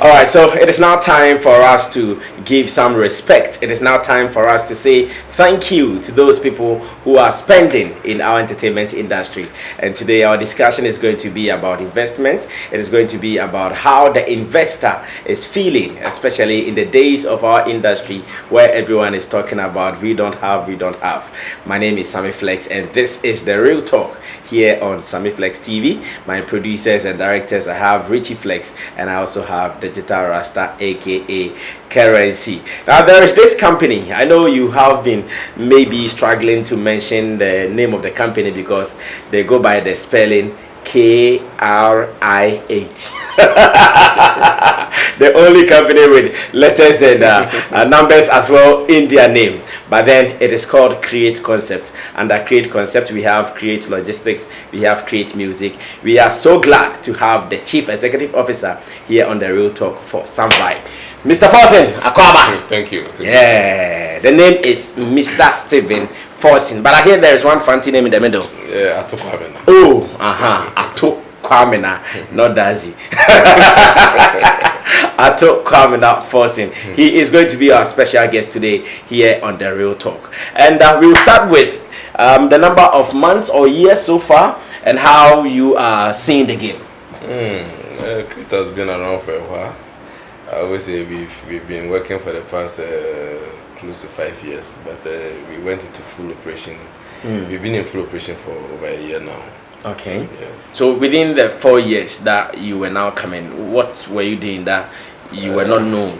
All right, so it is now time for us to give some respect. It is now time for us to say thank you to those people who are spending in our entertainment industry. And today our discussion is going to be about investment. It is going to be about how the investor is feeling, especially in the days of our industry where everyone is talking about we don't have, we don't have. My name is Sammy Flex and this is The Real Talk here on Sammy Flex TV. My producers and directors, I have Richie Flex and I also have Digital Rasta aka Currency. Now there is this company. I know you have been maybe struggling to mention the name of the company because they go by the spelling KRI8. The only company with letters and numbers as well in their name. But then it is called Create Concept. Under Create Concept, we have Create Logistics, we have Create Music. We are so glad to have the Chief Executive Officer here on The Real Talk for some vibe. Mr. Forsen Akwaba. Thank you. Yeah, the name is Mr. Stephen Forsen. But I hear there is one fancy name in the middle. Yeah, Ato Kwamena. Oh, Ato Kwamena, not Dazi. Ato Kwamena Forsen. He is going to be our special guest today here on The Real Talk. And we will start with the number of months or years so far and how you are seeing the game. Create has been around for a while. I always say we've been working for the past close to 5 years, but we went into full operation. We've been in full operation for over a year now. Okay. Yeah. So within the 4 years that you were now coming, what were you doing that you were not known?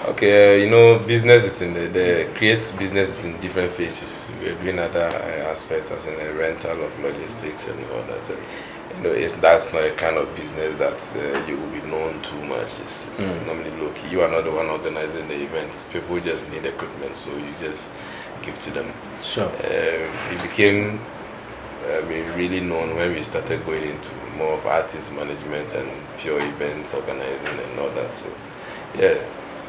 Okay, business is in the create business is in different phases. We're doing other aspects as in a rental of logistics and all that. That's not a kind of business that you will be known too much. It's normally low key. You are not the one organizing the events. People just need equipment, so you just give to them. Sure. It became really known when we started going into more of artist management and pure events organizing and all that. So, yeah.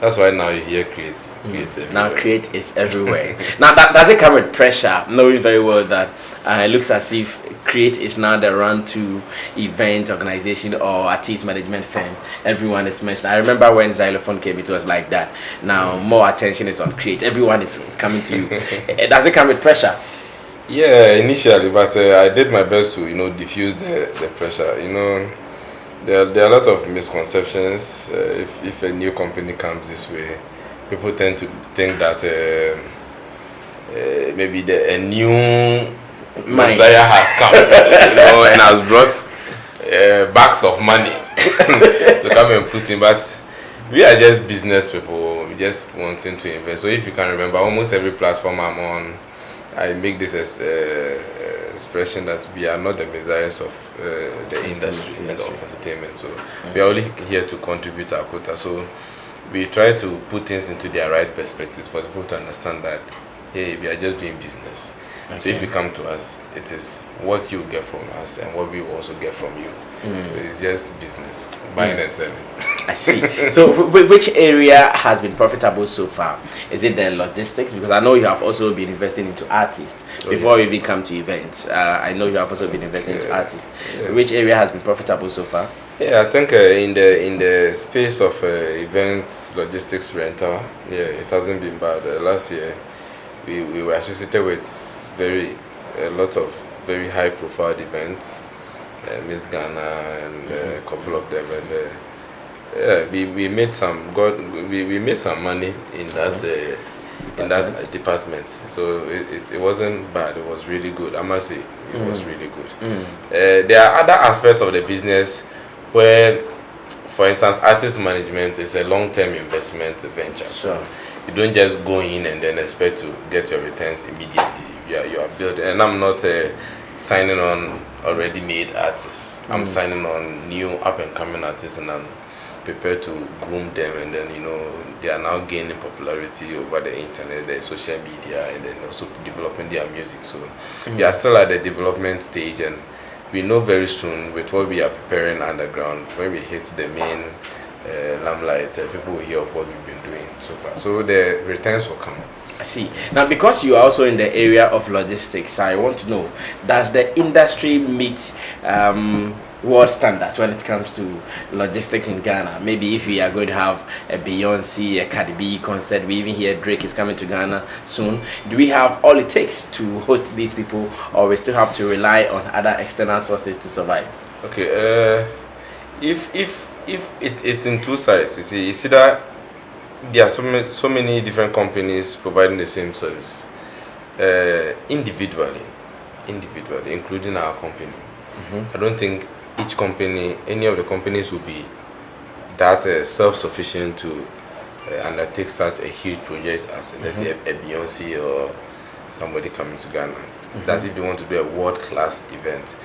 That's why now you hear Create everywhere. Now Create is everywhere. Now does it come with pressure, knowing very well that it looks as if Create is now the run to event organization or artist management firm. Everyone is mentioned. I remember when Xylophone came, it was like that. Now more attention is on Create. Everyone is coming to you. Does it come with pressure? Yeah, initially, but I did my best to diffuse the pressure. There are a lot of misconceptions. If a new company comes this way, people tend to think that maybe a new Messiah has come, and has brought bags of money to come and put in. But we are just business people. We just wanting to invest. So if you can remember, almost every platform I'm on, I make this expression that we are not the messiahs of the industry and of entertainment. So we are only here to contribute our quota. So we try to put things into their right perspectives for people to understand that, hey, we are just doing business. Okay. So if you come to us, it is what you get from us and what we will also get from you. So it's just business, buying and selling. I see. So which area has been profitable so far? Is it the logistics? Because I know you have also been investing into artists before we even come to events. I know you have also been investing into artists. Yeah. Which area has been profitable so far? Yeah, I think in the space of events, logistics, rental, it hasn't been bad. Last year, we were associated with a lot of very high-profile events. Miss Ghana and a couple of them, and we made some we made some money in that department. So it wasn't bad. It was really good. I must say it was really good. There are other aspects of the business where, for instance, artist management is a long-term investment venture. Sure. You don't just go in and then expect to get your returns immediately. You are building, and I'm not signing on already made artists. I'm signing on new up and coming artists, and I'm prepared to groom them, and then they are now gaining popularity over the internet, the social media, and then also developing their music. So we are still at the development stage, and we know very soon with what we are preparing underground, when we hit the main limelight, people will hear of what we've been doing so far. So the returns will come. I see. Now, because you are also in the area of logistics, I want to know, does the industry meet world standards when it comes to logistics in Ghana? Maybe if we are going to have a Beyonce, a Cardi B concert, we even hear Drake is coming to Ghana soon. Do we have all it takes to host these people, or we still have to rely on other external sources to survive? Okay, if it's in two sides, you see that there are so many different companies providing the same service, individually, including our company. I don't think each company, any of the companies will be that self-sufficient to undertake such a huge project as, let's say, a Beyonce or somebody coming to Ghana. That if they want to do a world-class event,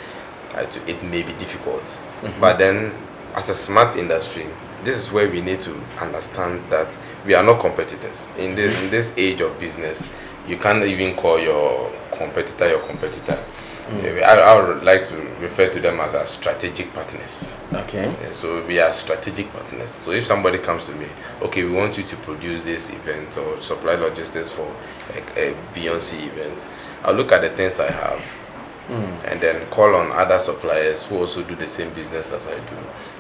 it may be difficult. But then, as a smart industry, this is where we need to understand that we are not competitors. In this age of business, you can't even call your competitor your competitor. I would like to refer to them as our strategic partners. Okay. So we are strategic partners. So if somebody comes to me, okay, we want you to produce this event or supply logistics for a Beyonce event, I'll look at the things I have and then call on other suppliers who also do the same business as I do,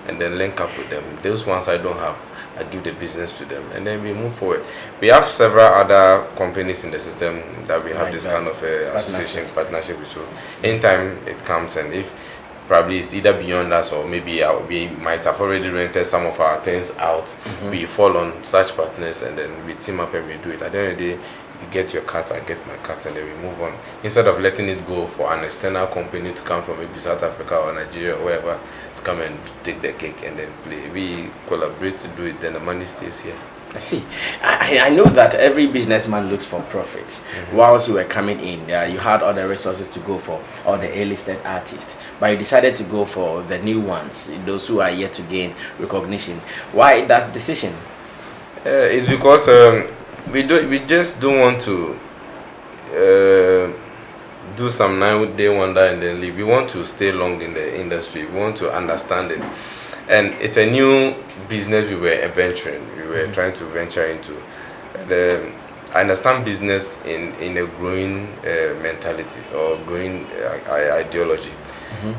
and then link up with them. Those ones I don't have, I give the business to them, and then we move forward. We have several other companies in the system that we have this kind of association partnership with. So anytime it comes, and if probably it's either beyond us or maybe we might have already rented some of our things out, we fall on such partners, and then we team up and we do it. At the end of the day, you get your cut, I get my cut, and then we move on. Instead of letting it go for an external company to come from maybe South Africa or Nigeria or wherever to come and take the cake and then play. We collaborate to do it, then the money stays here. I see. I know that every businessman looks for profits. Whilst you were coming in, you had other resources to go for, or the A-listed artists, but you decided to go for the new ones, those who are yet to gain recognition. Why that decision? It's because we just don't want to do some 9-day wonder and then leave. We want to stay long in the industry. We want to understand it, and it's a new business we were venturing. We were trying to venture into. And, I understand business in a growing mentality or growing ideology.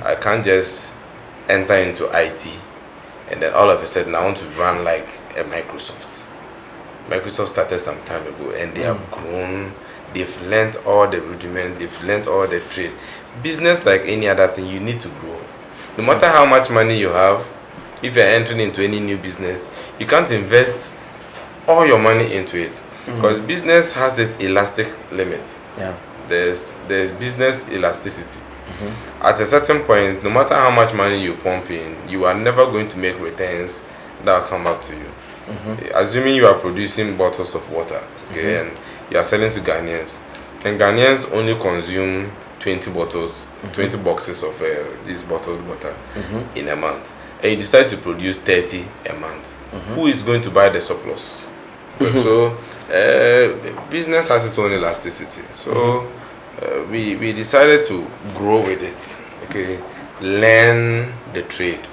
I can't just enter into IT and then all of a sudden I want to run like a Microsoft. Microsoft started some time ago and they have grown. They've learned all the rudiments, they've learned all the trade. Business, like any other thing, you need to grow. No matter how much money you have, if you're entering into any new business, you can't invest all your money into it because business has its elastic limits. There's business elasticity. At a certain point, no matter how much money you pump in, you are never going to make returns that will come back to you. Assuming you are producing bottles of water, okay, and you are selling to Ghanaians, and Ghanaians only consume 20 bottles, 20 boxes of this bottled water in a month, and you decide to produce 30 a month, who is going to buy the surplus? So business has its own elasticity. So we decided to grow with it, okay, learn the trade.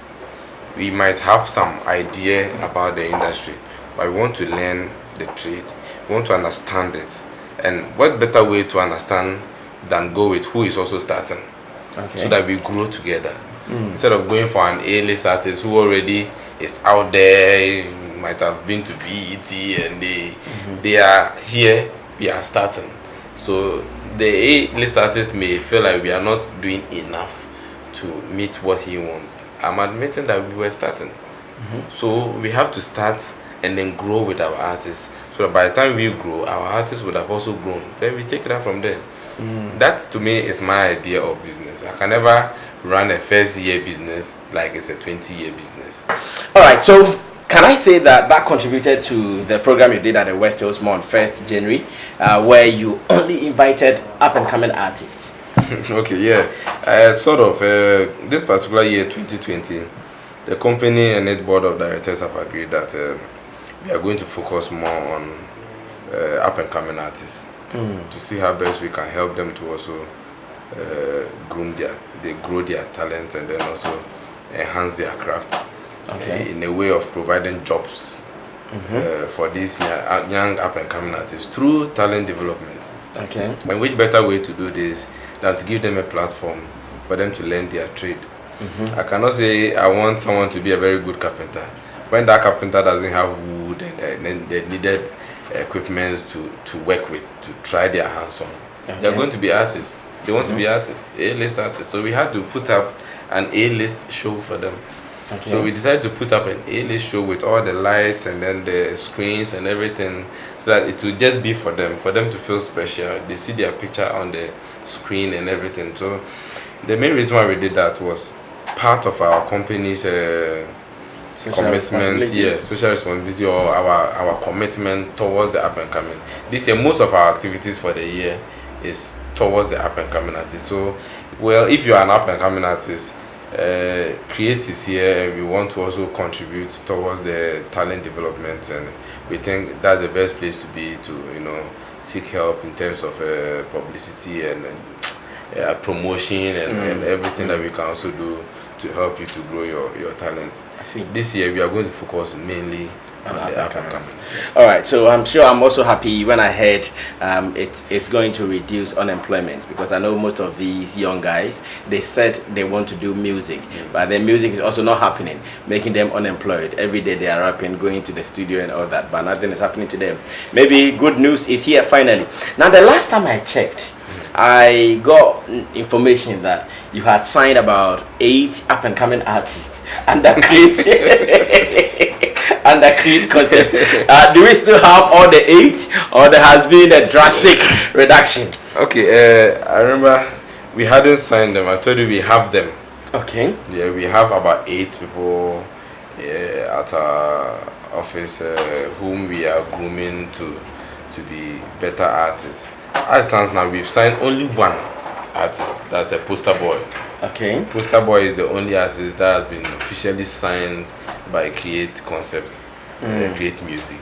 We might have some idea about the industry, but we want to learn the trade. We want to understand it. And what better way to understand than go with who is also starting, so that we grow together. Instead of going for an A-list artist who already is out there, might have been to BET and they are here, we are starting. So the A-list artist may feel like we are not doing enough to meet what he wants. I'm admitting that we were starting. So we have to start and then grow with our artists. So that by the time we grow, our artists would have also grown. Then we take it up from there. That to me is my idea of business. I can never run a first year business like it's a 20-year business. Alright, so can I say that contributed to the program you did at the West Hills Mall on 1st January, where you only invited up and coming artists? Okay, yeah. Sort of, this particular year, 2020, the company and its board of directors have agreed that we are going to focus more on up-and-coming artists to see how best we can help them to also grow their talent and then also enhance their craft in a way of providing jobs for these young up-and-coming artists through talent development. And which better way to do this than to give them a platform for them to learn their trade. I cannot say I want someone to be a very good carpenter when that carpenter doesn't have wood and then they needed equipment to work with, to try their hands on. Okay. They're going to be artists. They want to be artists, A-list artists. So we had to put up an A-list show for them. Okay. So we decided to put up an A-list show with all the lights and then the screens and everything, so that it would just be for them to feel special. They see their picture on the screen and everything. So the main reason why we did that was part of our company's commitment, social responsibility, or our commitment towards the up and coming. This year, most of our activities for the year is towards the up and coming artist. So, well, if you are an up and coming artist, Create is here, and we want to also contribute towards the talent development, and we think that's the best place to be, to seek help in terms of publicity and promotion and everything that we can also do to help you to grow your talents. I see. This year we are going to focus mainly on the up and coming. All right, so I'm sure I'm also happy when I heard it's going to reduce unemployment, because I know most of these young guys, they said they want to do music, but their music is also not happening, making them unemployed. Every day they are rapping, going to the studio and all that, but nothing is happening to them. Maybe good news is here finally. Now, the last time I checked, I got information that you had signed about 8 up-and-coming artists under Create under Create Concept. Do we still have all the 8, or there has been a drastic reduction? Okay, I remember we hadn't signed them. I told you we have them. Okay. Yeah, we have about 8 people at our office whom we are grooming to be better artists. As it stands now, we've signed only 1 artist. That's a Poster Boy. Okay. Poster Boy is the only artist that has been officially signed by Create Concepts, Create Music.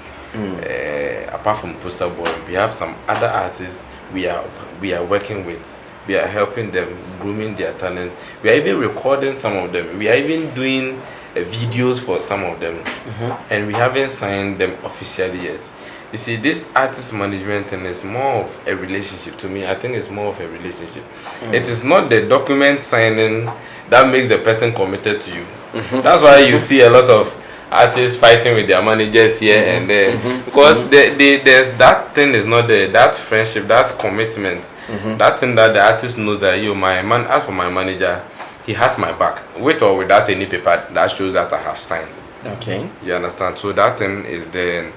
Apart from Poster Boy, we have some other artists we are working with. We are helping them, grooming their talent. We are even recording some of them. We are even doing videos for some of them, and we haven't signed them officially yet. You see, this artist management thing is more of a relationship to me. I think it's more of a relationship. It is not the document signing that makes the person committed to you. That's why you see a lot of artists fighting with their managers here and there, because there's that thing is not there. That friendship, that commitment, that thing that the artist knows that my man, as for my manager, he has my back, with or without any paper that shows that I have signed. Okay. You understand? So that thing is there.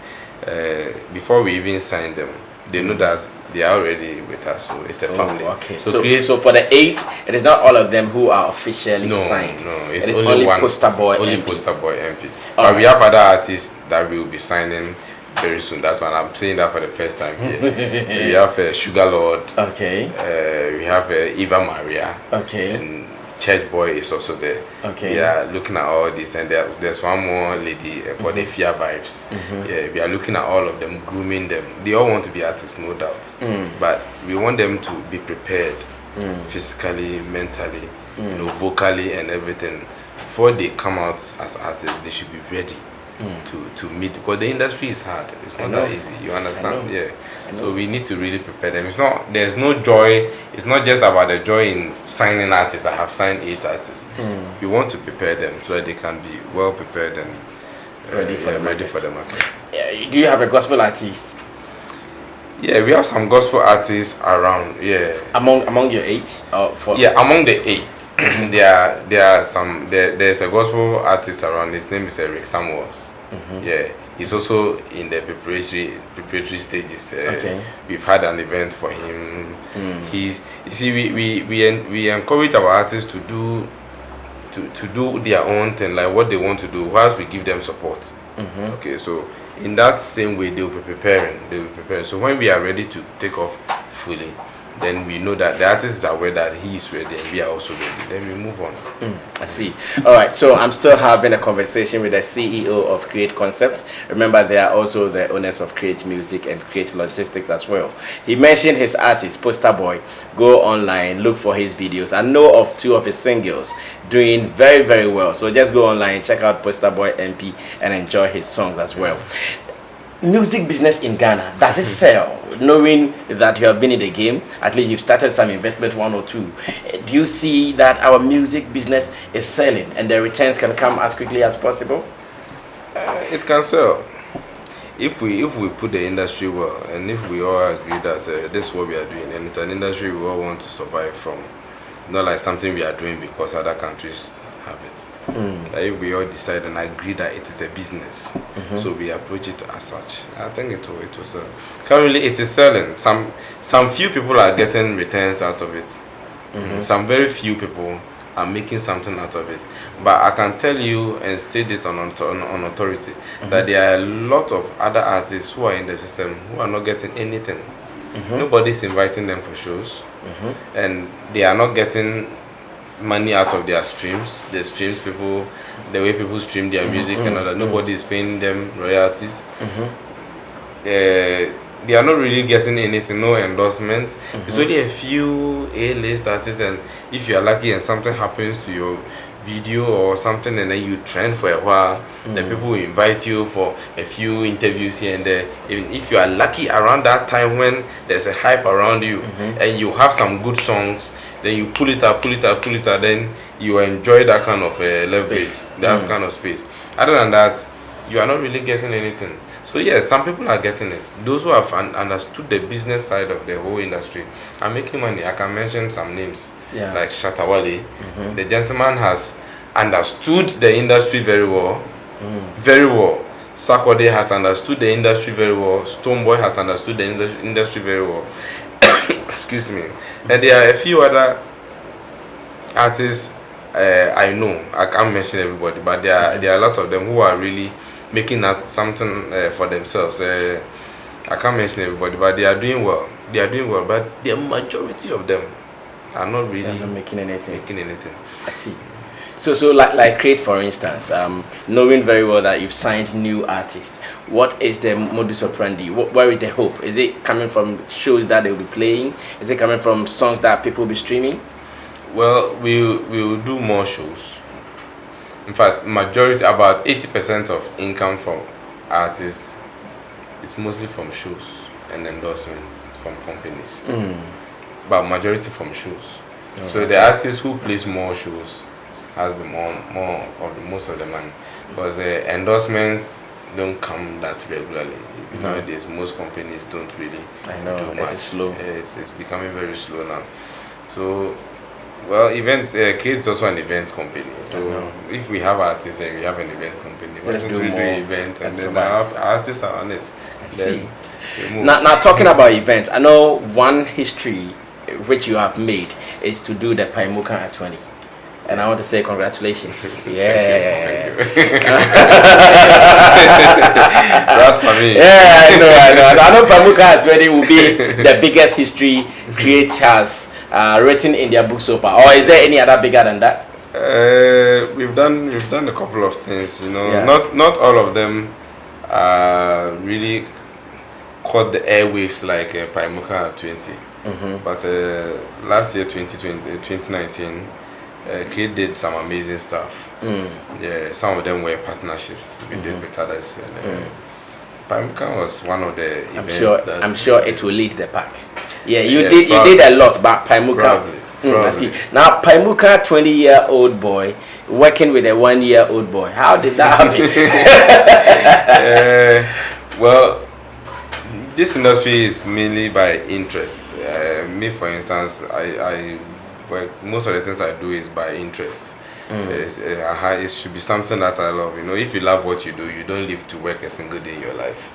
Before we even sign them, they know that they are already with us, so it's a family. Okay. So for the 8, it is not all of them who are officially signed. No, it's only one Poster Boy. Only MP. Poster Boy MP. But we have other artists that we will be signing very soon. That's why I'm saying that for the first time here. We have Sugar Lord. Okay. We have Eva Maria. Okay. And Church Boy is also there. Okay. We are looking at all this, and there's one more lady called the Fear Vibes. Yeah, we are looking at all of them, grooming them. They all want to be artists, no doubt. But we want them to be prepared physically, mentally, vocally, and everything. Before they come out as artists, they should be ready to meet, because the industry is hard. It's not that easy. You understand? Yeah. So we need to really prepare them. There's no joy. It's not just about the joy in signing artists. I have signed 8 artists. We want to prepare them so that they can be well prepared and ready for the market. Do you have a gospel artist? Yeah, we have some gospel artists around. Yeah. Among your 8? Among the 8. there are some. There's a gospel artist around. His name is Eric Samuels. Yeah, he's also in the preparatory stages. Okay. We've had an event for him. We encourage our artists to do their own thing, like what they want to do, whilst we give them support. Okay, so in that same way, they'll be preparing. So when we are ready to take off fully, then we know that the artist is aware that he is ready and we are also ready. Then we move on. I see. All right. So I'm still having a conversation with the CEO of Create Concepts. Remember, they are also the owners of Create Music and Create Logistics as well. He mentioned his artist, Poster Boy. Go online, look for his videos. I know of 2 of his singles doing very, very well. So just go online, check out Poster Boy MP and enjoy his songs as well. music business in Ghana, does it sell? Knowing that you have been in the game, at least you've started some investment, one or two. Do you see that our music business is selling and the returns can come as quickly as possible? It can sell if we put the industry well, and if we all agree that this is what we are doing, and it's an industry we all want to survive from, not like something we are doing because other countries have it. If we all decide and agree that it is a business, so we approach it as such, I think it will sell. Currently, it is selling. Some few people are getting returns out of it. Some very few people are making something out of it. But I can tell you and state it on authority that there are a lot of other artists who are in the system who are not getting anything. Nobody's inviting them for shows, and they are not getting money out of their streams. The streams people, the way people stream their music and all that, nobody is paying them royalties. They are not really getting anything, no endorsements. It's only a few A-list artists, and if you are lucky and something happens to your video or something and then you trend for a while, then people will invite you for a few interviews here and there. Even if you are lucky around that time when there's a hype around you and you have some good songs, then you pull it up, then you enjoy that kind of leverage, that kind of space. Other than that, you are not really getting anything. So yes, some people are getting it. Those who have understood the business side of the whole industry are making money. I can mention some names, like Shatawale. The gentleman has understood the industry very well, very well. Sarkodie has understood the industry very well. Stonebwoy has understood the industry very well. Excuse me. And there are a few other artists I know. I can't mention everybody, but there are a lot of them who are really making that something for themselves. I can't mention everybody, but they are doing well. But the majority of them are not really making anything. I see. So like Create, for instance, knowing very well that you've signed new artists, what is the modus operandi? Where is the hope? Is it coming from shows that they'll be playing? Is it coming from songs that people will be streaming? Well, we will do more shows. In fact, majority, about 80% of income from artists is mostly from shows and endorsements from companies. But majority from shows. So the artist who plays more shows has the most of the money, because the endorsements don't come that regularly. Nowadays, most companies don't really do much. It's slow. It's becoming very slow now. So, well, Create's also an event company. So if we have artists and we have an event company, why don't we do events and then our artists are on it? See. Now talking about events, I know one history which you have made is to do the Paimuka at 20. And I want to say congratulations. Thank you. That's for me. Yeah, I know Paimuka at 20 will be the biggest history Create has written in their book so far. Or is there any other bigger than that? We've done a couple of things, not all of them really caught the airwaves like Paimuka at 20. But last year, 2019, Create did some amazing stuff. Yeah, some of them were partnerships we did with others. And, Paimuka was one of the events. I'm sure it will lead the pack. Yeah, you did a lot, but Paimuka. Probably. I see. Now Paimuka, 20-year-old boy working with a 1-year-old boy. How did that happen? Well, this industry is mainly by interest. Me, for instance, I work, most of the things I do is by interest. It should be something that I love. If you love what you do, you don't live to work a single day in your life,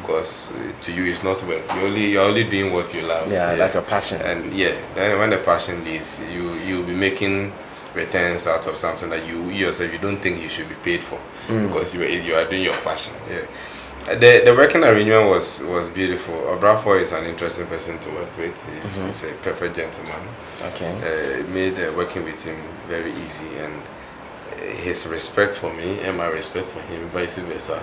because to you it's not work. You're only doing what you love. Yeah, that's your passion. And then when the passion leads, you'll be making returns out of something that you yourself you don't think you should be paid for, because you are doing your passion. Yeah. The working arrangement was beautiful. Obrafo is an interesting person to work with. He's a perfect gentleman. Okay. It made working with him very easy, and his respect for me and my respect for him, vice versa,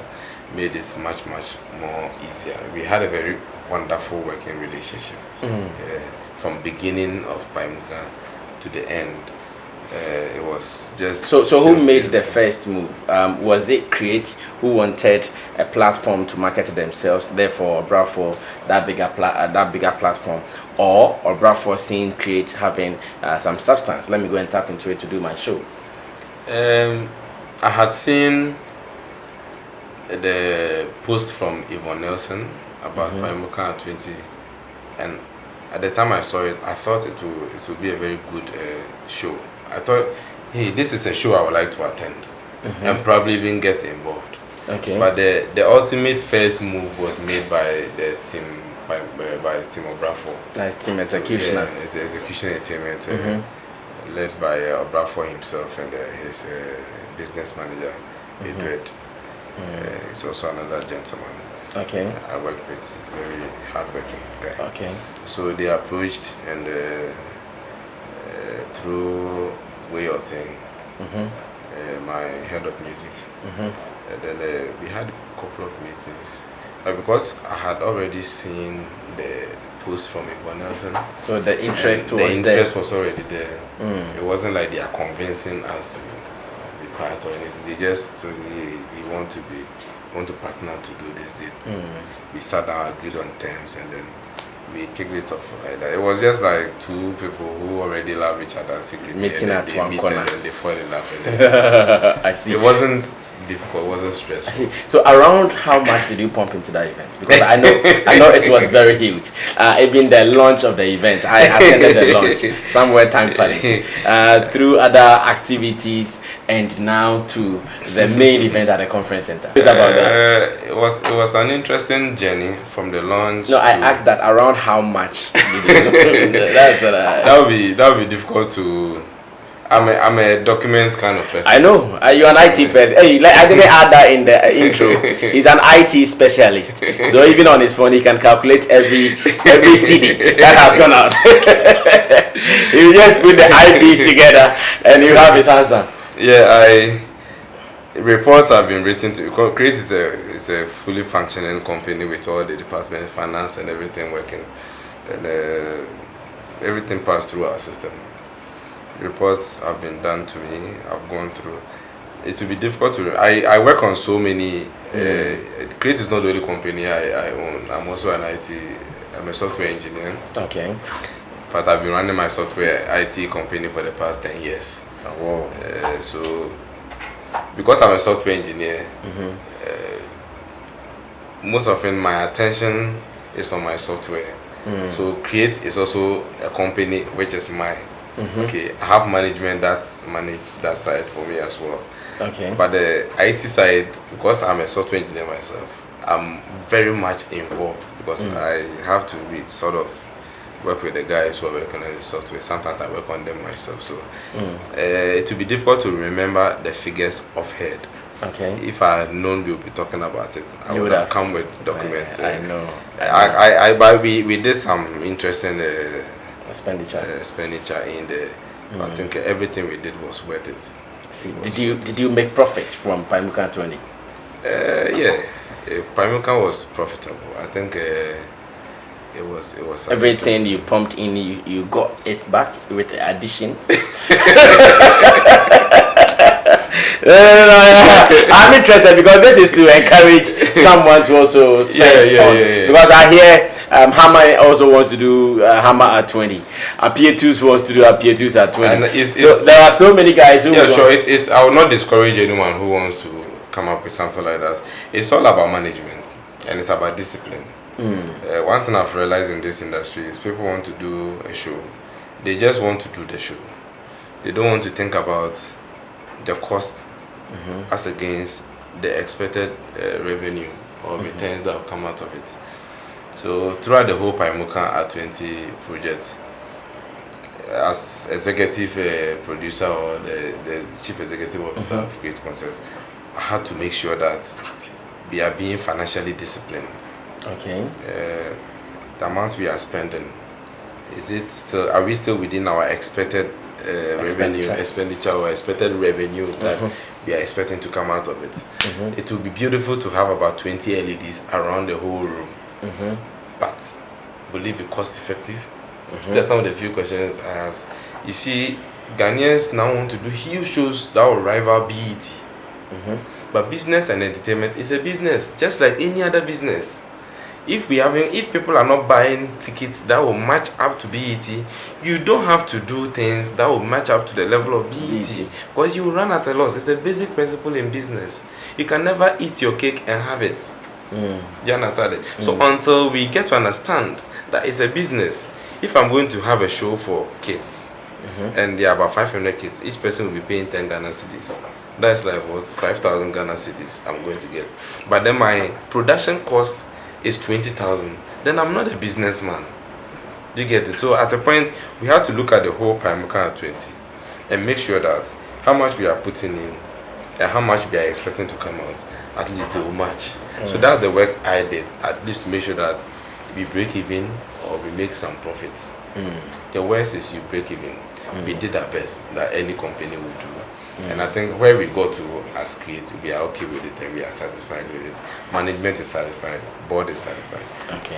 made it much more easier. We had a very wonderful working relationship from beginning of Paimuka to the end. It was just. So who made the first move? Was it Create who wanted a platform to market themselves, therefore Bradford that bigger platform, or Bradford seeing Create having some substance? Let me go and tap into it to do my show. I had seen the post from Yvonne Nelson about Paimuka 20, and at the time I saw it, I thought it would be a very good show. I thought, hey, this is a show I would like to attend and probably even get involved. Okay. But the ultimate first move was made by the team by Team Obrafo. That's Team Executioner. So, yeah, it's the execution entertainment led by Obrafo himself and his business manager, Edward. He's also another gentleman. Okay. I work with, very hardworking guy. Okay. So they approached, and through Way or Thing, my head of music, and then we had a couple of meetings. Because I had already seen the post from Yvonne Nelson, so the interest was already there. It wasn't like they are convincing us to be part or anything. They just told me, we want to partner to do this. We sat down, agreed on terms, and then we kicked it off like that. It was just like two people who already love each other secretly, meeting at one corner, and they fall in love. I see. It wasn't difficult, it wasn't stressful. I see. So around how much did you pump into that event? Because I know it was very huge. Even the launch of the event, I attended the launch somewhere Tank Palace, through other activities, and now to the main event at the conference center. It's about that. It was an interesting journey from the launch. No, I asked that around how much did you That's what that would be difficult to. I'm a document kind of person. I know. You're an IT person. Hey, I didn't add that in the intro. He's an IT specialist. So even on his phone, he can calculate every CD that has gone out. You just put the IPs together and you have his answer. Yeah, reports have been written to. Create is a fully functioning company with all the departments, finance and everything working, and everything passed through our system. Reports have been done to me. I've gone through. It will be difficult to. I work on so many. Create is not the only company I own. I'm also an IT. I'm a software engineer. Okay. In fact, I've been running my software IT company for the past 10 years. Oh, wow. So, because I'm a software engineer, most often my attention is on my software. So, Create is also a company which is mine. Okay, I have management that manage that side for me as well. Okay. But the IT side, because I'm a software engineer myself, I'm very much involved because I have to sort of work with the guys who are working on the software. Sometimes I work on them myself. So it will be difficult to remember the figures offhand. Okay. If I had known we would be talking about it, I would have come with documents. I know. But we did some interesting expenditure in there. I think everything we did was worth it. See, did you make profit from Paimuka 20? Yeah, Paimuka was profitable. I think it was everything you pumped in, you got it back with the additions. No, I'm interested because this is to encourage someone to also spend on. Because I hear Hammer also wants to do Hammer at 20. Appear2s wants to do Appear2s at 20. So there are so many guys who. Yeah, sure. It's. I will not discourage anyone who wants to come up with something like that. It's all about management and it's about discipline. One thing I've realized in this industry is people want to do a show. They just want to do the show. They don't want to think about the cost as against the expected revenue or returns that will come out of it. So throughout the whole Paimuka R20 project, as executive producer or the chief executive officer of Create Concept, I had to make sure that we are being financially disciplined. Okay. The amount we are spending, are we still within our expected expenditure or expected revenue that we are expecting to come out of it? It will be beautiful to have about 20 LEDs around the whole room, but will it be cost effective? Just some of the few questions I asked. You see, Ghanaians now want to do huge shows that will rival BET. But business and entertainment is a business, just like any other business. If people are not buying tickets that will match up to BET, you don't have to do things that will match up to the level of BET, because you will run at a loss. It's a basic principle in business. You can never eat your cake and have it. You understand it? So until we get to understand that it's a business, if I'm going to have a show for kids and there are about 500 kids, each person will be paying 10 Ghana cedis. That's like what, 5,000 Ghana cedis I'm going to get. But then my production cost is 20,000. Then I'm not a businessman. Do you get it? So at a point, we have to look at the whole Paimuka at 20 and make sure that how much we are putting in and how much we are expecting to come out, at least they will match. So that's the work I did, at least to make sure that we break even or we make some profits. The worst is you break even. We did our best that any company would do. And I think where we got to as creative, we are okay with it and we are satisfied with it. Management is satisfied, board is satisfied.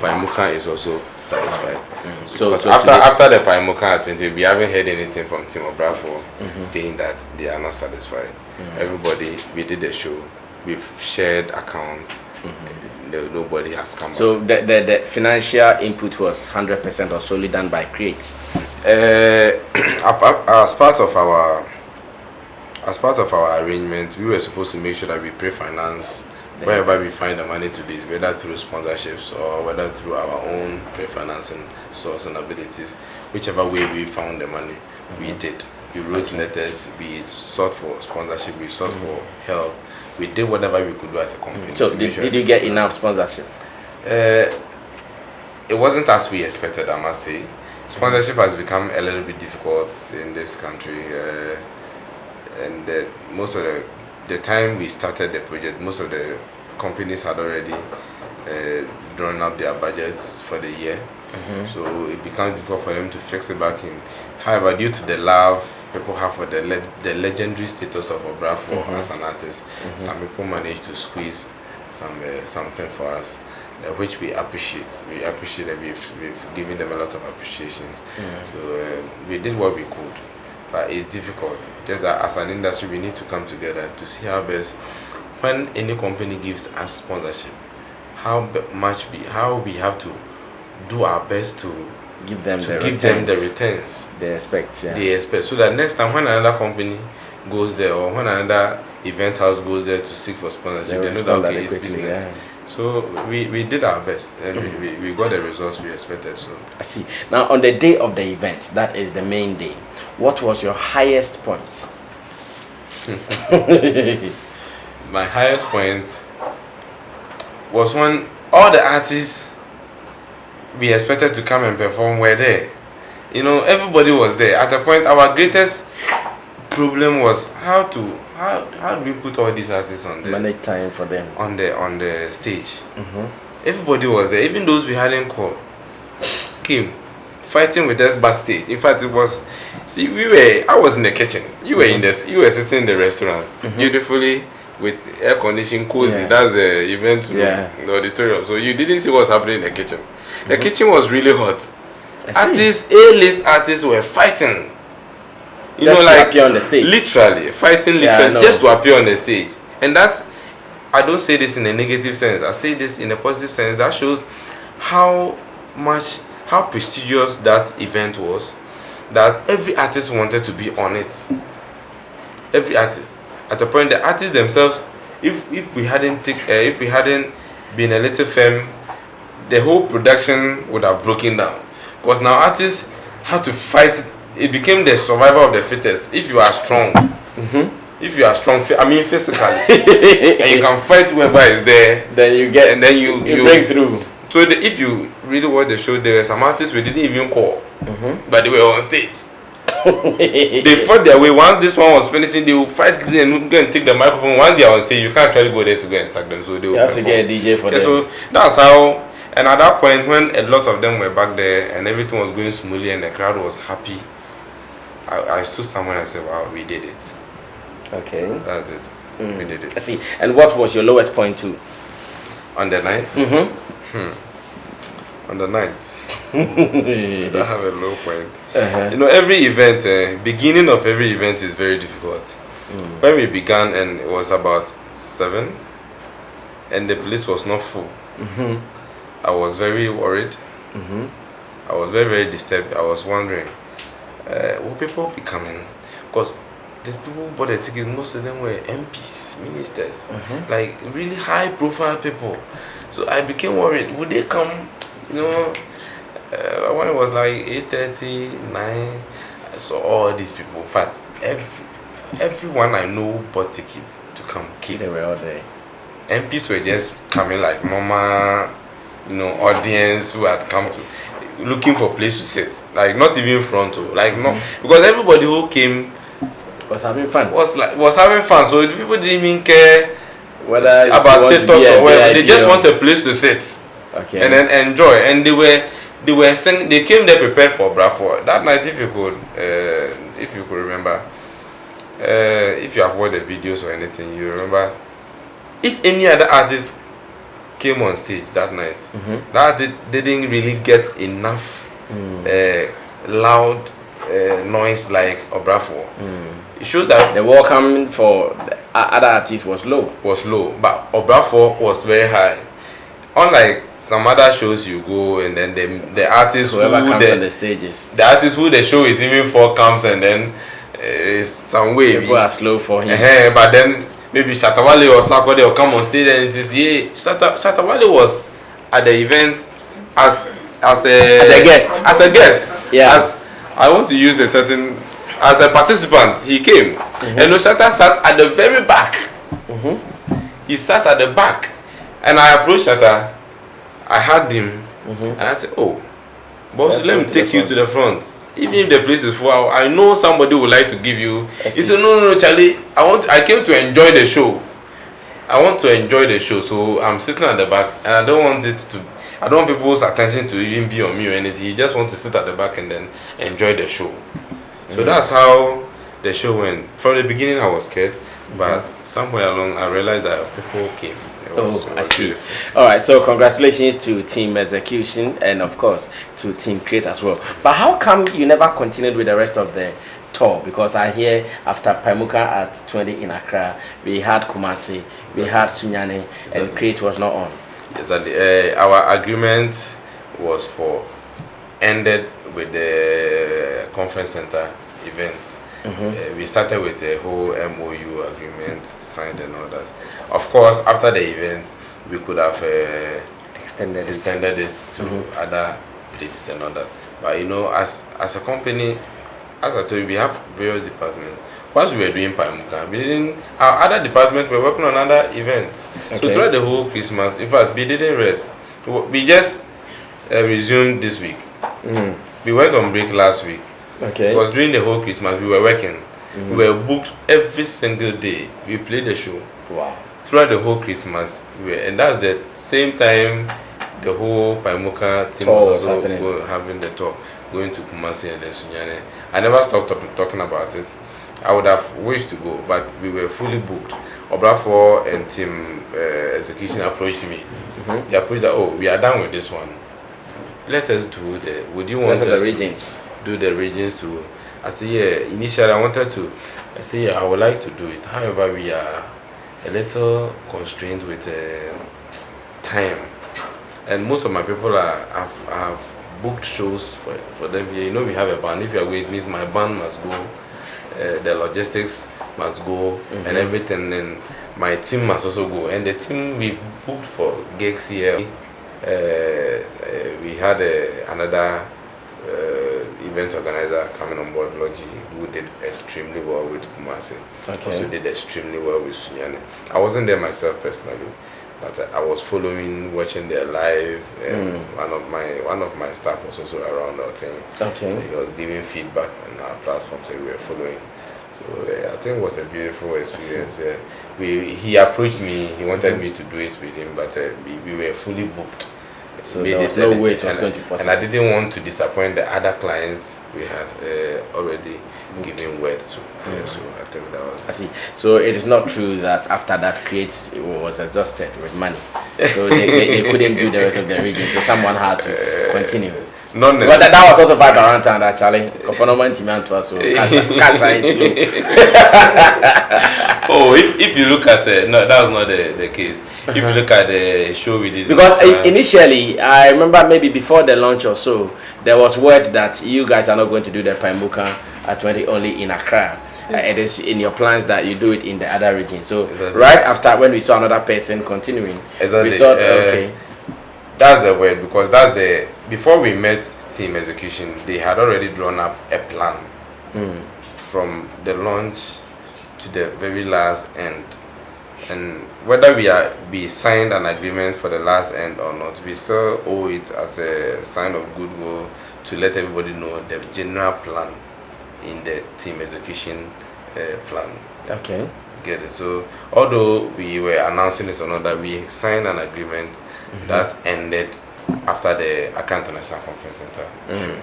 Paimuka is also satisfied. So after the Paimuka at 20, we haven't heard anything from Team Obrafo saying that they are not satisfied. Everybody, we did the show, we've shared accounts, nobody has come So the financial input was 100% or solely done by Create? As part of our arrangement, we were supposed to make sure that we pre-finance wherever we find the money to do, whether through sponsorships or whether through our own pre-financing source and abilities. Whichever way we found the money, we did. We wrote letters, we sought for sponsorship, we sought for help. We did whatever we could do as a company. So did you get enough sponsorship? It wasn't as we expected, I must say. Sponsorship has become a little bit difficult in this country. And most of the time we started the project, most of the companies had already drawn up their budgets for the year. So it becomes difficult for them to fix it back in. However, due to the love people have for the legendary status of Obrafo as an artist, some people managed to squeeze something for us, which we appreciate. We appreciate that we've given them a lot of appreciations. So we did what we could. But it's difficult. Just that as an industry, we need to come together to see how best, when any company gives us sponsorship, how we have to do our best to give them the returns they expect. They expect, so that next time when another company goes there or when another event house goes there to seek for sponsorship, they know that okay, it's business. So we did our best and we got the results we expected. So I see. Now on the day of the event, that is the main day, what was your highest point? My highest point was when all the artists we expected to come and perform were there. Everybody was there. At the point, our greatest problem was how do we put all these artists on manage time for them on the stage. Everybody was there, even those we hadn't called came fighting with us backstage. In fact, it was, I was in the kitchen, you were you were sitting in the restaurant beautifully with air conditioning, cozy. That's the event room, the auditorium, so you didn't see what's happening in the kitchen. The kitchen was really hot. A-list artists were fighting. To appear on the stage. Literally fighting, just to appear on the stage. And that's, I don't say this in a negative sense, I say this in a positive sense. That shows how prestigious that event was, that every artist wanted to be on it. Every artist. At the point, the artists themselves, if we hadn't been a little firm, the whole production would have broken down. Because now artists had to fight. It became the survival of the fittest. If you are strong, physically, and you can fight whoever is there, then you get, and then you break through. So if you really watch the show, there were some artists we didn't even call, but they were on stage. They fought their way. Once this one was finishing, they will fight and go and take the microphone. Once they are on stage, you can't actually go there to go and sack them. So they will have to get a DJ for them. So that's how. And at that point, when a lot of them were back there and everything was going smoothly and the crowd was happy, I stood somewhere and said, "Wow, we did it." Okay, that's it. We did it. I see. And what was your lowest point too? On the night? On the night, I have a low point. You know, every event, beginning of every event is very difficult. When we began, and it was about 7, and the place was not full. I was very worried. I was very, very disturbed. I was wondering, will people be coming? Because these people bought a ticket, most of them were MPs, ministers, like really high profile people. So I became worried, would they come? You know, when it was like 8:30, 9, I saw all these people. In fact, everyone I know bought tickets to come. They were all there. MPs were just coming like normal, you know, audience who had come to looking for place to sit, like not even front, like no, because everybody who came was having fun. Was having fun, so the people didn't even care whether about status or whatever. They just want a place to sit, and then enjoy. And they came there prepared for Braford that night. If you could remember, if you have watched the videos or anything, you remember. If any other artist came on stage that night, that they didn't really get enough loud noise like Obrafo. It shows that the welcome for the other artists was low. But Obrafo was very high. Unlike some other shows you go and then the artists whoever comes on the stages, the artist who the show is even 4 comes and then some way people are slow for him. But then maybe Shatawale or Sakode will come on stage and says, yeah, Shatawale was at the event as a guest. Yeah. As I want to use as a participant, he came. And Oshata sat at the very back. He sat at the back. And I approached Shata. I had him. And I said, oh, boss, let me take you to the front. Even if the place is full, I know somebody would like to give you. He said, no, Charlie, I came to enjoy the show. I want to enjoy the show, so I'm sitting at the back, and I don't want people's attention to even be on me or anything. You just want to sit at the back and then enjoy the show. So that's how the show went. From the beginning, I was scared, but somewhere along, I realized that people came. I see. All right, so congratulations to Team Execution and of course to Team Create as well. But how come you never continued with the rest of the tour? Because I hear after Paimuka at 20 in Accra, we had Kumasi, we had Sunyani, and Create was not on. Yes, our agreement was ended with the conference center event. We started with a whole MOU agreement signed and all that. Of course, after the event, we could have extended it to other places and all that. But you know, as a company, as I told you, we have various departments. Once we were doing Paimuka, our other departments were working on other events. So throughout the whole Christmas, in fact, we didn't rest. We just resumed this week. We went on break last week. Because during the whole Christmas, we were working. We were booked every single day. We played the show. Wow. Throughout the whole Christmas, and that's the same time the whole Paimuka team was also having the tour, going to Kumasi and then Sunyane. I never stopped talking about it. I would have wished to go, but we were fully booked. Obrafo and Team Execution approached me. They approached that, oh, we are done with this one. Let us do would you want us the regions? Do the regions too? I said, yeah, initially I wanted to. I said, yeah, I would like to do it. However, we are a little constrained with time. And most of my people have booked shows for them here. You know, we have a band. If you are going, it means my band must go. The logistics must go and everything. And my team must also go. And the team we booked for gigs here, we had another event organizer coming on board, Logi, who did extremely well with Kumasi. Also did extremely well with Sunyane. I wasn't there myself personally, but I was following, watching their live. One of my staff was also around that thing. He was giving feedback on our platform, so we were following. So I think it was a beautiful experience. He approached me. He wanted me to do it with him, but we were fully booked. So there was no way it was going to be possible. And I didn't want to disappoint the other clients we had already given word to. So I think that was. I see. So it is not true that after that Create was exhausted with money. So they couldn't do the rest of the region. So someone had to continue. Not But that was also vibe around town, actually. So oh, if you look at no, that was not the case. If you look at the show we did, because initially, I remember maybe before the launch or so, there was word that you guys are not going to do the Paimuka at 20 only in Accra. It is in your plans that you do it in the other regions. So right after when we saw another person continuing, we thought, okay, that's the word, because that's the before we met team execution, they had already drawn up a plan from the launch to the very last end, and whether we signed an agreement for the last end or not, we still owe it as a sign of goodwill to let everybody know the general plan in the team execution plan. Okay. Get it? So although we were announcing this or not, that we signed an agreement that ended after the Accra International Conference Center show.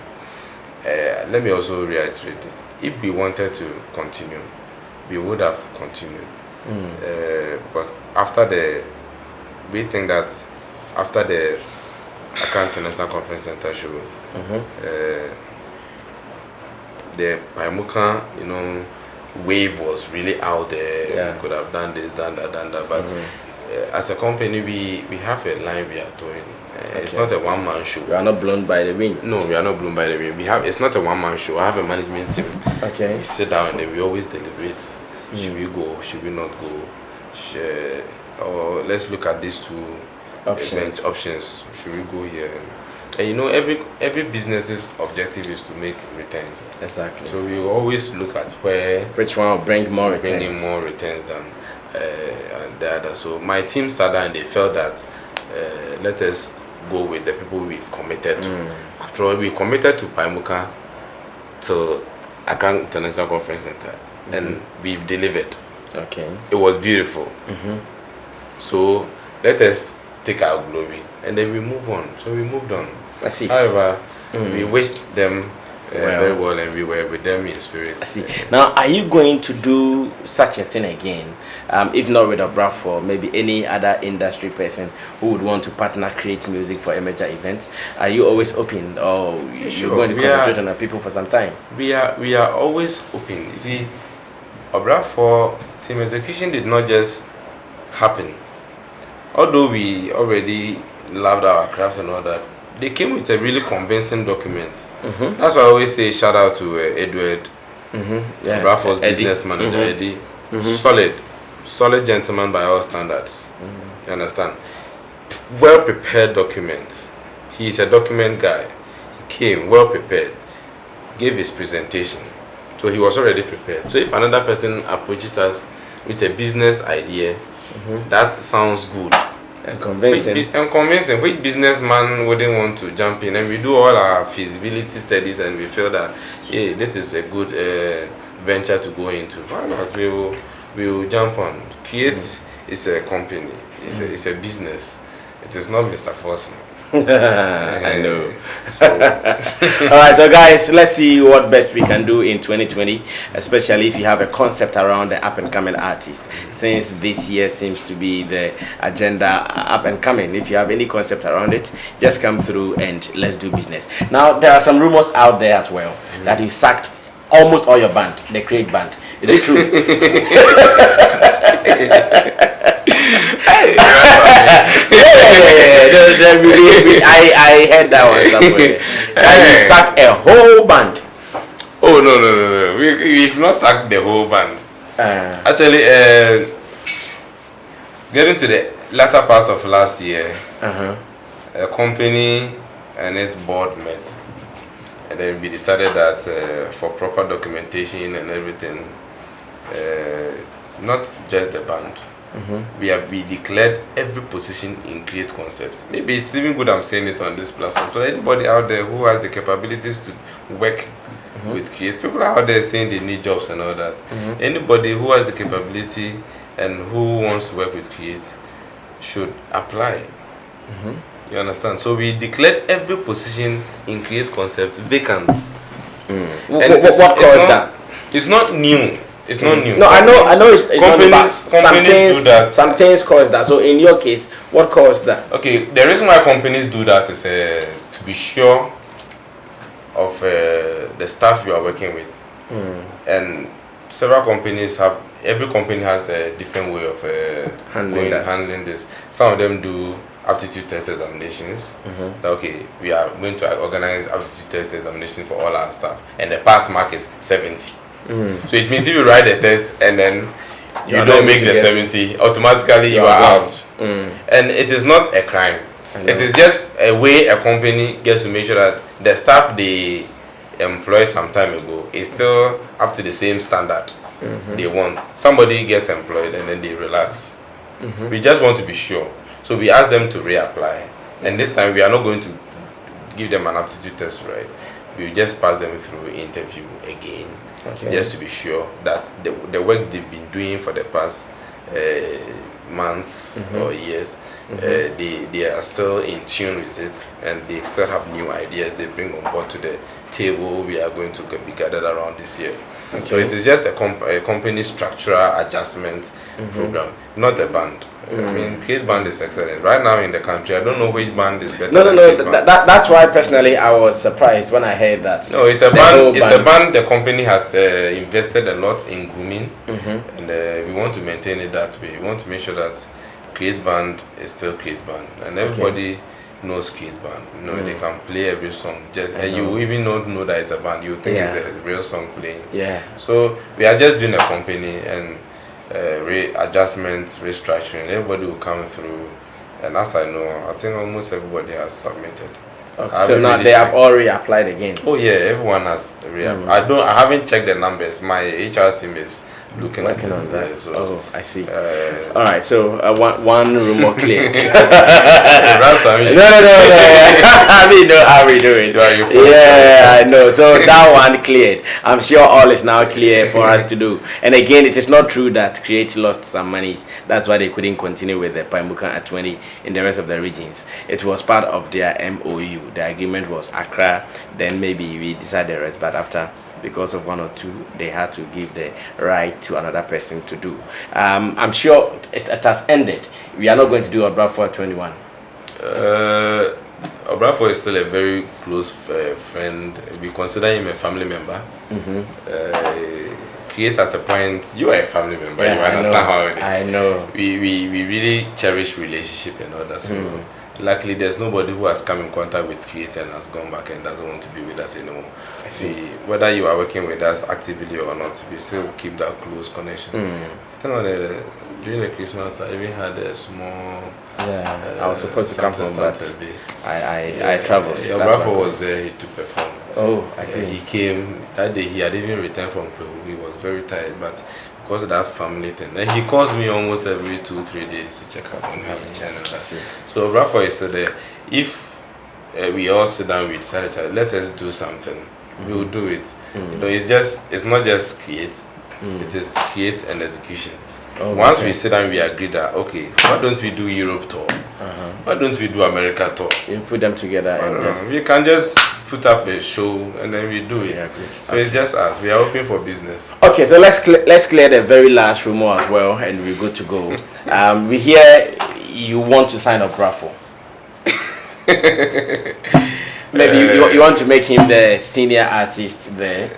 Let me also reiterate this. If we wanted to continue, we would have continued. Because we think that after the Accra International Conference Center show, the Paimuka, wave was really out there. Yeah. We could have done this, done that, but as a company, we have a line we are doing. It's not a one-man show. We are not blown by the wind. No, we are not blown by the wind. It's not a one-man show. I have a management team. Okay. We sit down and then we always deliberate. Should we go? Should we not go? Or let's look at these two options. Should we go here? And every business's objective is to make returns. Exactly. So we always look at which one will bring more returns. Bringing more returns than the other. So my team sat down and they felt that let us go with the people we've committed to. After all, we committed to Paimuka till Accra International Conference Center, and we've delivered. Okay. It was beautiful. So let us take our glory and then we move on. So we moved on. I see. However, we wished them very well, and we were with them in spirit. I see. Now, are you going to do such a thing again? If not with a Bradford, maybe any other industry person who would want to partner, create music for a major event? Are you always open, or you're going to concentrate on the people for some time? We are always open. You see, Bradford team execution did not just happen. Although we already loved our crafts and all that, they came with a really convincing document. That's why I always say shout out to Edward, Bradford's business manager, Eddie. Solid gentleman by all standards. You understand? Well prepared documents. He's a document guy. He came well prepared, gave his presentation, so he was already prepared. So if another person approaches us with a business idea that sounds good and convincing, which businessman wouldn't want to jump in? And we do all our feasibility studies and we feel that this is a good venture to go into. We will jump on. Create is a company, it's a business. It is not Mr. Forson. I know. Alright, so guys, let's see what best we can do in 2020, especially if you have a concept around the up and coming artist, since this year seems to be the agenda up and coming. If you have any concept around it, just come through and let's do business. Now, there are some rumors out there as well that you sacked almost all your band, the Create band. Is it true? I heard that one somewhere. You sacked a whole band. Oh no. We've not sacked the whole band. Actually, getting to the latter part of last year, a company and its board met, and then we decided that for proper documentation and everything, not just the band. We declared every position in Create Concepts. Maybe it's even good I'm saying it on this platform. So anybody out there who has the capabilities to work with Create, people out there saying they need jobs and all that. Anybody who has the capability and who wants to work with Create should apply. You understand? So we declared every position in Create Concepts vacant. What caused that? It's not new. It's not new. No, I know it's companies do that. Some things cause that. So in your case, what caused that? Okay, the reason why companies do that is to be sure of the staff you are working with. And several companies every company has a different way of handling this. Some of them do aptitude test examinations. Okay, we are going to organize aptitude test examination for all our staff, and the pass mark is 70. So it means if you write the test and then you don't make the 70, automatically you are out. And it is not a crime. It is just a way a company gets to make sure that the staff they employed some time ago is still up to the same standard they want. Somebody gets employed and then they relax. We just want to be sure. So we ask them to reapply. And this time we are not going to give them an aptitude test, right? We will just pass them through interview again. Just to be sure that the work they've been doing for the past months or years, they are still in tune with it, and they still have new ideas they bring on board to the table we are going to be gathered around this year. So it is just a company structural adjustment program, not a band. I mean, Create Band is excellent. Right now in the country, I don't know which band is better. No. That's why personally I was surprised when I heard that. No, it's a band. It's a band. The company has invested a lot in grooming, and we want to maintain it that way. We want to make sure that Create Band is still Create Band, and everybody knows Create Band. You know, they can play every song. And you even not know that it's a band. You think it's a real song playing. So we are just doing a company and. Adjustments, restructuring, everybody will come through, and as I know, I think almost everybody has submitted. So now they have already applied again. Oh yeah, everyone has reapplied. I haven't checked the numbers. My HR team is looking at that. So, I see. All right, so one rumor cleared. No. I mean, no, how we doing? Yeah, I know. So that one cleared. I'm sure all is now clear for us to do. And again, it is not true that Create lost some monies. That's why they couldn't continue with the Paimuka at 20 in the rest of the regions. It was part of their MOU. The agreement was Accra. Then maybe we decided the rest, but after. Because of one or two, they had to give the right to another person to do. I'm sure it has ended. We are not going to do Obrafour 21. Obrafour is still a very close friend. We consider him a family member. Create at a point, you are a family member. You understand how it is. I know. We really cherish relationship and all that. So luckily, there's nobody who has come in contact with Create and has gone back and doesn't want to be with us anymore. I see. Whether you are working with us actively or not, we still keep that close connection. I think during the Christmas, I even had a small. I was supposed to come home, but I traveled. Obrafour was there to perform. Oh, I see. He came that day. He had even returned from Peru. He was very tired, but because of that family thing, and he calls me almost every 2-3 days to check up on me. So Obrafour is there. If we all sit down, we decide, let us do something. We will do it. You know, it's not just create. It is create and execution. Once we sit down, we agree that why don't we do Europe tour? Why don't we do America tour? You put them together and we can just put up a show and then we do it. So it's just us. We are open for business. Okay, so let's clear the very last rumor as well, and we're good to go. We hear you want to sign up Obrafour. Maybe you want to make him the senior artist there.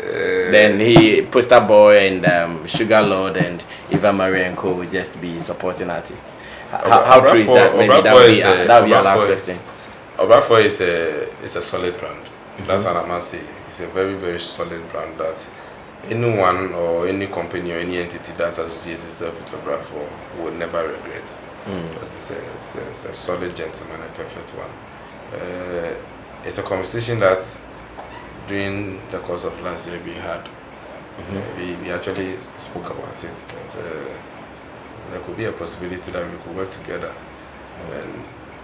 Then he, Poster Boy and Sugar Lord and Eva Marie and Co will just be supporting artists. How true is that? Maybe that would be our last question. Obrafour is a solid brand. That's what I must say. It's a very, very solid brand that anyone or any company or any entity that associates itself with Obrafour would never regret. Because it's a solid gentleman, a perfect one. It's a conversation that during the course of last year we had. We actually spoke about it. That, there could be a possibility that we could work together.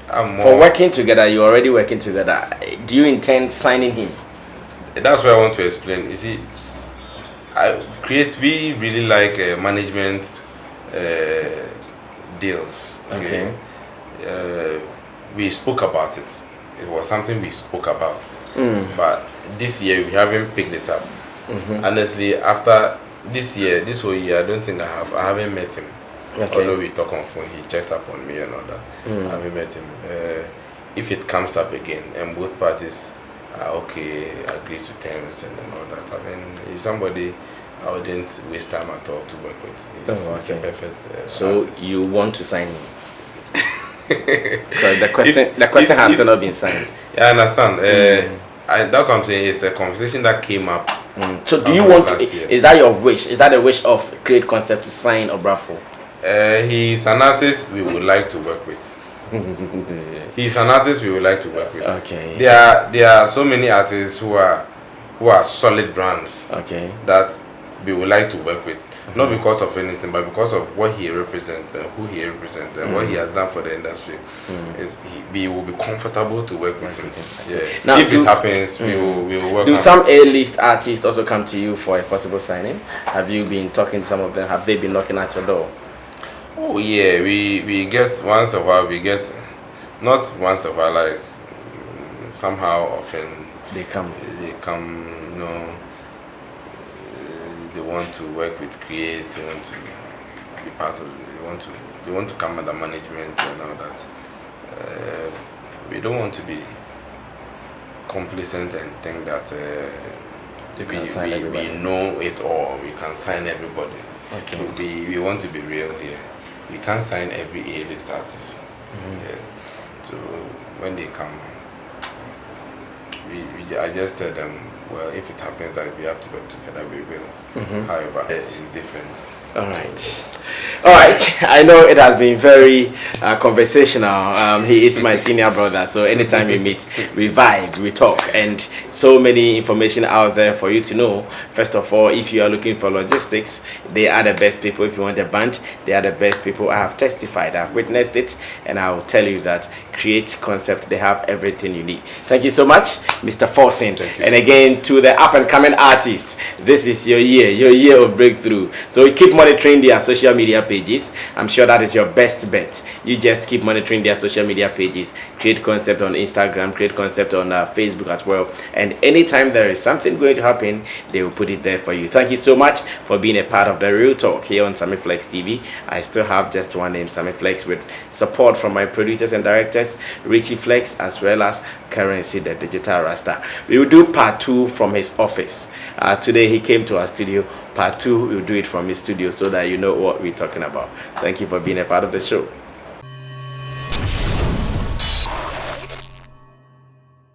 And for working together, you're already working together. Do you intend signing him? That's what I want to explain. You see, we really like management deals. Okay. We spoke about it. It was something we spoke about. But this year we haven't picked it up. Honestly, after this whole year, I don't think I haven't met him. Although we talk on phone, he checks up on me and all that. I haven't met him. If it comes up again and both parties okay, agree to terms and all that. I mean, he's somebody I wouldn't waste time at all to work with. He's a perfect so artist. you want to sign him? Because the question has still not been signed. Yeah, I understand. That's what I'm saying. It's a conversation that came up. So do you want to, is that your wish? Is that the wish of Create Concept to sign Obrafo? He's an artist we would like to work with. He's an artist we would like to work with. Okay. There are so many artists who are solid brands. Okay. That we would like to work with. Not because of anything, but because of what he represents and who he represents and what he has done for the industry. We will be comfortable to work with him. Yeah. Now, if it happens, we will work. Do some A-list artists also come to you for a possible signing? Have you been talking to some of them? Have they been knocking at your door? Oh yeah, we get once a while. We get not once a while, like somehow often they come. You know. They want to work with Create, they want to be part of it, they want to come under management and all that. We don't want to be complacent and think that we know it all, we can sign everybody. Okay. We want to be real here. We can't sign every A-list artist. Yeah. So when they come, I just tell them, well, if it happens that we have to work together, we will. However, it's different. All right. I know it has been very conversational. He is my senior brother, so anytime we meet, we vibe, we talk, and so many information out there for you to know. First of all, if you are looking for logistics, they are the best people. If you want a band, they are the best people. I have testified, I have witnessed it, and I will tell you that Create Concept, they have everything you need. Thank you so much, Mr. Forsen. And again, to the up-and-coming artists, this is your year of breakthrough. So keep monitoring their social media pages. I'm sure that is your best bet. You just keep monitoring their social media pages. Create Concept on Instagram, Create Concept on Facebook as well. And anytime there is something going to happen, they will put it there for you. Thank you so much for being a part of the Real Talk here on Sammy Flex TV. I still have just one name, Sammy Flex, with support from my producers and directors, Richie Flex, as well as Currency, the Digital Rasta. We will do part 2 from his office. Today he came to our studio. Part 2, we'll do it from his studio so that you know what we're talking about. Thank you for being a part of the show.